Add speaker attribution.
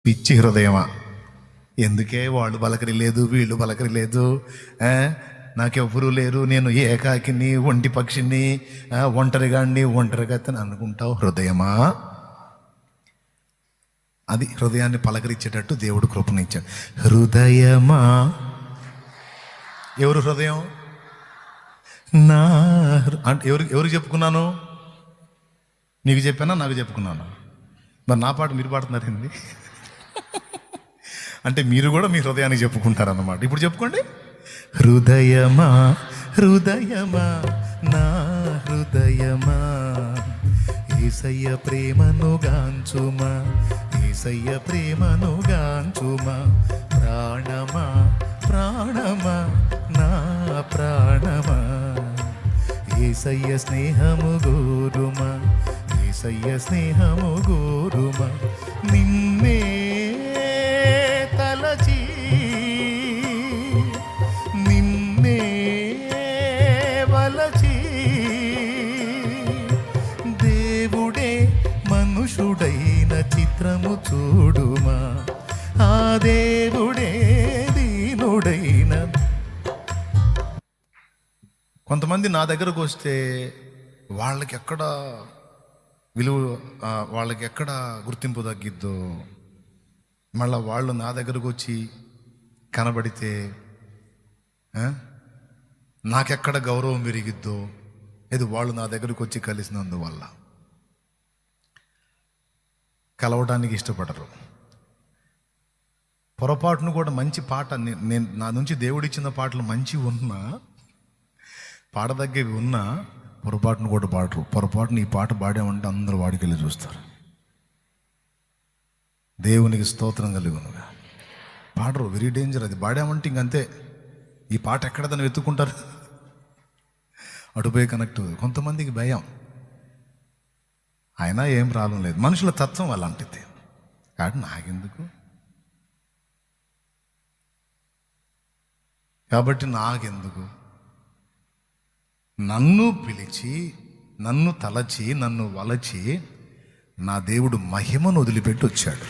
Speaker 1: పిచ్చి హృదయమా, ఎందుకే వాళ్ళు పలకరి లేదు వీళ్ళు పలకరి లేదు, నాకెవ్వరూ లేరు, నేను ఏకాకిని ఒంటి పక్షిని ఒంటరిగాడిని ఒంటరిగతని అనుకుంటావు హృదయమా? అది హృదయాన్ని పలకరించేటట్టు దేవుడు కృపనిచ్చాడు. హృదయమా, ఎవరు హృదయం? నా అంటే ఎవరికి చెప్పుకున్నాను? నీకు చెప్పానా నాకు చెప్పుకున్నాను? మరి నా పాట మీరు పాడుతున్నారండి. అంటే మీరు కూడా మీ హృదయానికి చెప్పుకుంటారన్నమాట. ఇప్పుడు చెప్పుకోండి. హృదయమా హృదయమా నా హృదయమా, యేసయ్య ప్రేమను గాంచుమా, యేసయ్య ప్రేమను గాంచుమా, ప్రాణమా ప్రాణమా నా ప్రాణమా, యేసయ్య స్నేహము గోరుమా, యేసయ్య స్నేహము గోరుమా, నిన్నే తలచి నిన్నే వలచి, దేవుడే మనుషుడైన చిత్రము చూడుమా, ఆ దేవుడే దీనుడైన. కొంతమంది నా దగ్గరకు వస్తే వాళ్ళకి ఎక్కడ విలువ, వాళ్ళకి ఎక్కడ గుర్తింపు తగ్గిద్దో, మళ్ళీ వాళ్ళు నా దగ్గరకు వచ్చి కనబడితే నాకెక్కడ గౌరవం పెరిగిద్దో, ఇది వాళ్ళు నా దగ్గరకు వచ్చి కలిసినందువల్ల. కలవడానికి ఇష్టపడరు. పొరపాటును కూడా మంచి పాట, నేను నా నుంచి దేవుడిచ్చిన పాటలు మంచి ఉన్నా, పాడదగ్గవి ఉన్నా, పొరపాటును కూడా పాడరు. పొరపాటును ఈ పాట పాడామంటే అందరూ వాడికి వెళ్ళి చూస్తారు. దేవునికి స్తోత్రం కలుగునుగా. పాడరు, వెరీ డేంజర్. అది పాడామంటే ఇంకంతే, ఈ పాట ఎక్కడ దాన్ని వెతుక్కుంటారు, అటుపోయి కనెక్ట్. కొంతమందికి భయం, అయినా ఏం ప్రాబ్లం లేదు. మనుషుల తత్వం అలాంటిది. కాబట్టి నాకెందుకు, కాబట్టి నాకెందుకు, నన్ను పిలిచి నన్ను తలచి నన్ను వలచి నా దేవుడు మహిమను వదిలిపెట్టి వచ్చాడు.